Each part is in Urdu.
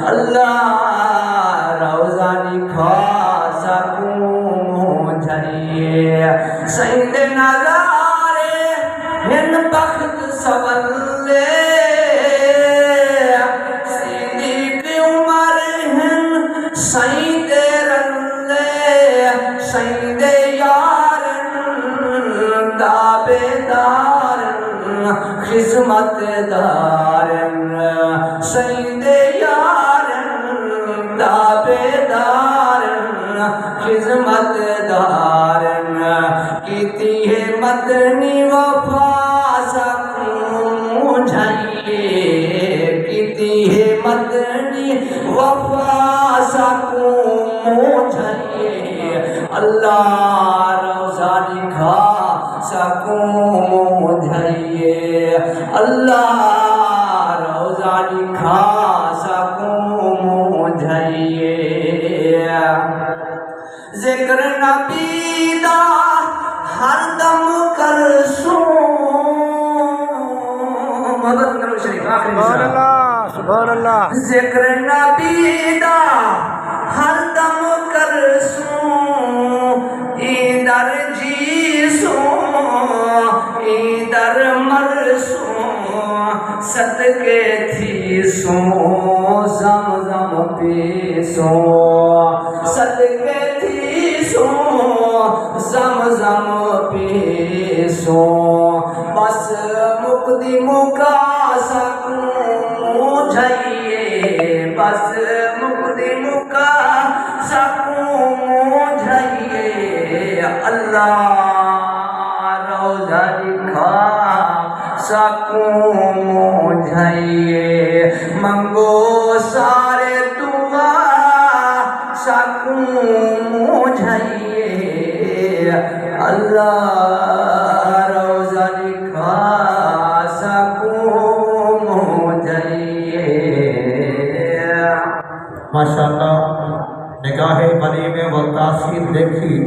اللہ روزہ دکھا سکوں جائیے سید نظارے ہن بخت سولے صدیق عمر ہن سید رلے سید یارن دابدارن خدمت دارن سید خدمت دارن کیتی ہے مدنی وفا سکوں جائیے کیتی ہے مدنی وفا سکوں جائیے اللہ روزہ دکھا سکوں جائیے اللہ روزہ دکھا سکوں جائیے ذکر نبی دا ہر دم کرسوں مدد کرو شریف آخری سبحان اللہ سبحان اللہ ذکر نبی دا ہر دم کرسوں ادھر جیسوں ادھر مرسوں صدقے تھیسوں زمزم پیسوں صدقے زمزم پیسوں بس مقدی مکا سکوں جائیے بس مقدی مکا سکوں جائیے اللہ روزہ دکھا سکوں جائیے منگو سارے دعا سکوں جائیے اللہ روزہ دکھا سکوں جائیے ماشاءاللہ نگاہ ولی میں وہ تاثیر دیکھی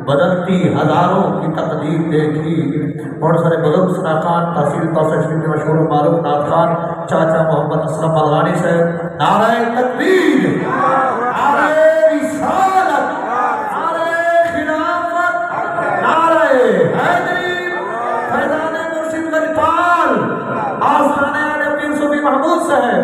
بدلتی ہزاروں کی تقدیر دیکھی بہت سارے بزرگ سناکان تحصیل شریف کے مشہور و معروف نعت خوان چاچا محمد اسلم ملغانی صاحب نعرہ تکبیر نعرہ رسالت نعرہ خلافت نعرہ حیدری فیضان مرشد غریبال آستانہ علی پیر صوفی محمود صاحب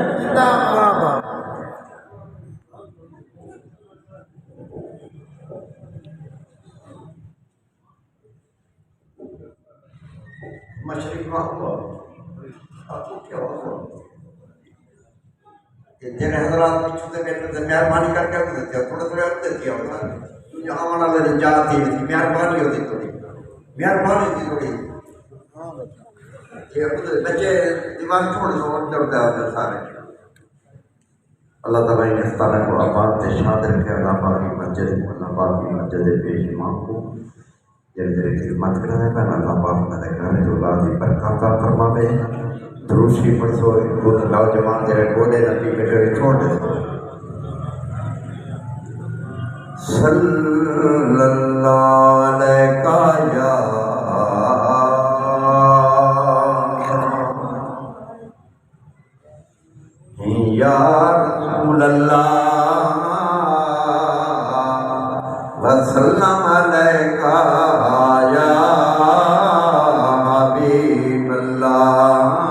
مشرق ہوا آپ کو کیا ہوگا کہ جن حضرات چھوٹے بیٹھے تھے مہربانی کر کے ہوتے تھے تھوڑے تھوڑے ہوتے تھے ہوتا جو آمانا لے جاتی تھی مہربانی ہوتی تھوڑی مہربانی تھی تھوڑی یہ بچے دماغ چھوڑ دو اور جڑتے ہوتے سارے اللہ تعالیٰ نے استعالیٰ کو آباد سے شاد رکھے اللہ پاکی مسجد پیش امام کو جب تیرے خدمت کرنے کا اللہ پاک میں کرنے جو اللہ دی برکات فرما دے دروشی پڑھ سو خود نوجوان تیرے گولے نبی بیٹے چھوڑ دے صلی اللہ علیہ یا رسول اللہ وسلم علیکہ یا حبیب اللہ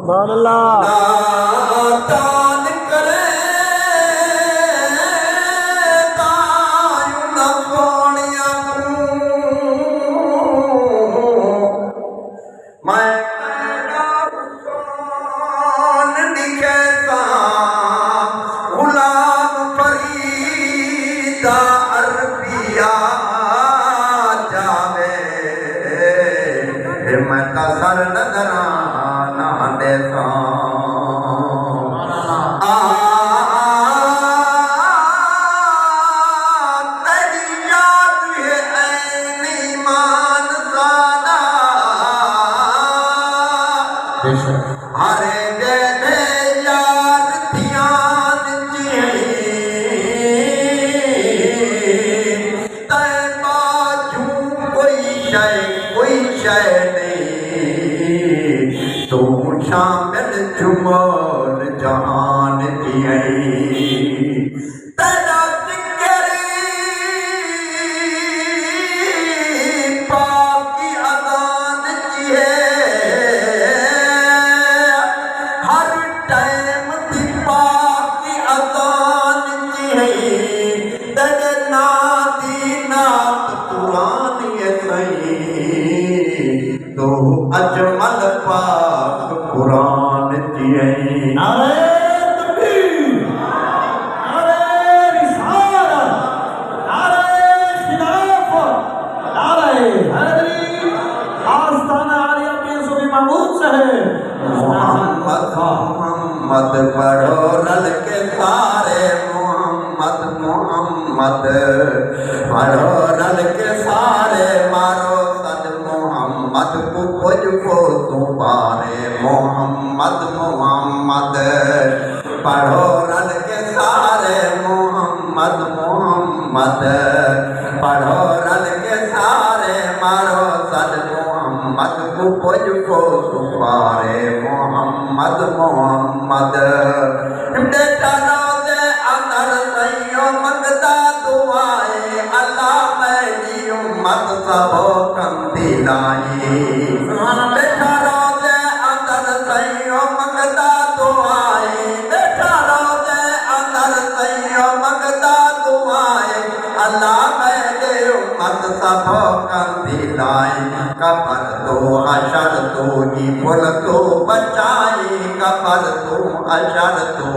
سبحان اللہ غلام فرید دا عربیہ جاوے میں تا سر نظرانہ دے ہرے دے دے یار دھیان تے باجوں کوئی شے نہیں تو شامل جمور جہان تیرا ذکری پاک کی اذان تو اجمل پاک قرآن تیئی نعرہ تکبیر، نعرہ رسالت، نعرہ خلافت، نعرہ حیدری، آستانہ عالیہ پیر صوفی محمود صاحب محمد محمد پڑھو رل کے سارے محمد محمد پڑھو رل کے سارے مارو صد محمد کو کچھ کو دوبارے محمد محمد پڑھو رل کے سارے محمد محمد پڑھو رل کے سارے مارو صد محمد کو کچھ کو دوبارے محمد محمد بیٹا روزے اندر سیوں منگتا دعائے اللہ میری امت سبو کندی لائی بیٹا روزے اندر سیوں منگتا دعائے بیٹا روزے اندر سیوں منگتا دعائے اللہ میری امت سبو کندی لائی کفر تو حشر تو ایبل تو بچائی کفر تو حشر تو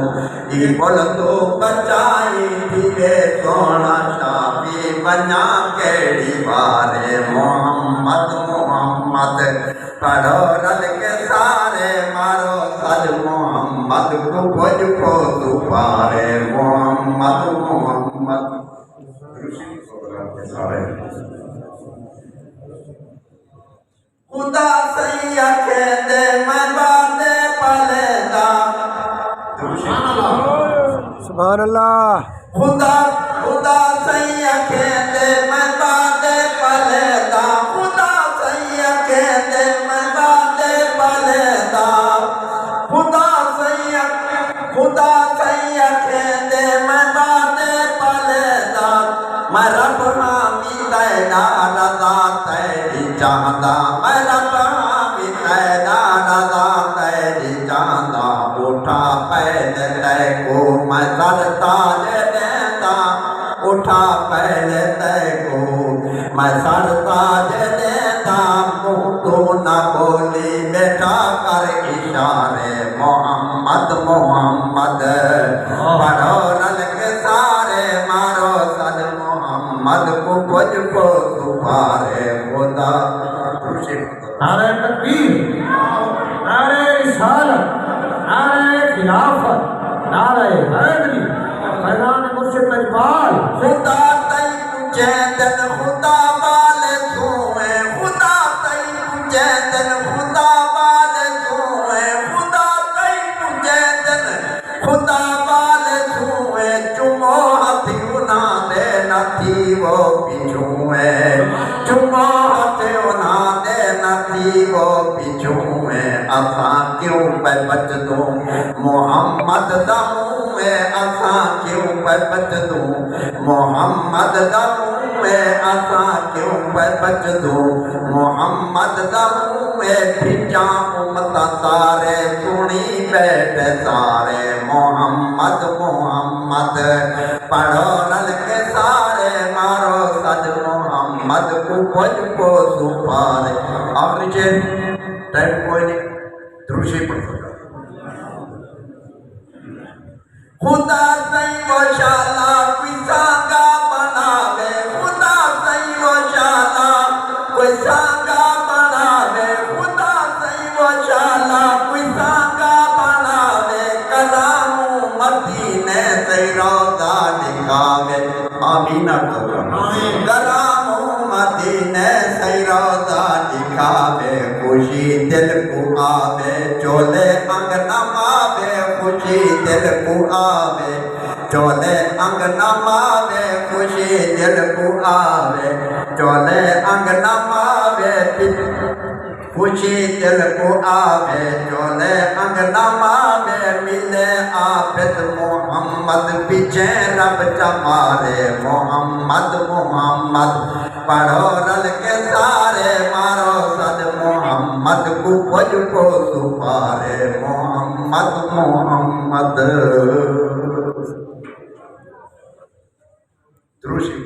ایبل تو بچائی دیئے سونا شافی بنا کیڑی بارے محمد محمد پڑھو رل کے سارے مارو صد محمد کو بھج کو دوبارے محمد محمد خدا سیہ کے دے میں بادے پلے دا سبحان اللہ خدا سیہ کے دے میں بادے پلے دا خدا سیہ کے دے میں بادے پلے دا خدا سیہ کے دے میں بادے پلے دا میں رب حامی تینا رضا تیری چاہدا میں رب حامی تینا رضا تیری چاہدا اٹھا پہلے تے کو میں سر تاج دیتا اٹھا پہلے تے کو میں سر تاج دیتا منہ تو نہ بولی بیٹھا کر اشارے محمد محمد پڑھو رل کے سارے مارو صد محمد کو کچھ کو دوبارے خدا نعرہ تکبیر، نعرہ رسالت، نعرہ خلافت، نعرہ حیدری، فیضان مرشد اقبال خدا تئی تجھے دن خدا والے سوئے خدا تئی تجھے دن خدا والے سوئے خدا تئی تجھے دن خدا والے سوئے چمو ہاتھی انا دے نہ تھی وہ پیچھوئے چمو ہاتھی انا دے نہ تھی وہ پیچھوئے اساں کیوں پہ بچ دوں محمد دموئے اساں کیوں پہ بچ دوں محمد دموئے اساں کیوں پہ بچ دوں محمد دموئے بھیجاں امتا سارے سنی بیٹھے سارے محمد محمد پڑھو رل کے سارے مارو صد محمد کو بھج کو سپارے آخری چین ٹائم کوئی نہیں دروشی پڑھ سکتا خدا سئی و شالا کوئی سانگا آوے آمین کرام مدینے سیروزہ دکھاوے خوشی دل کو آوے چولے انگنم آوے خوشی دل کو آوے چولے انگنم آوے خوشی دل کو آوے چولے انگنم آوے خوشی دل کو آوے چولے انگنم آوے ملے عابد محمد پیچھے رب چمارے محمد محمد پڑھو رل کے سارے مارو صد محمد کو پج کو سپارے محمد محمد دروشی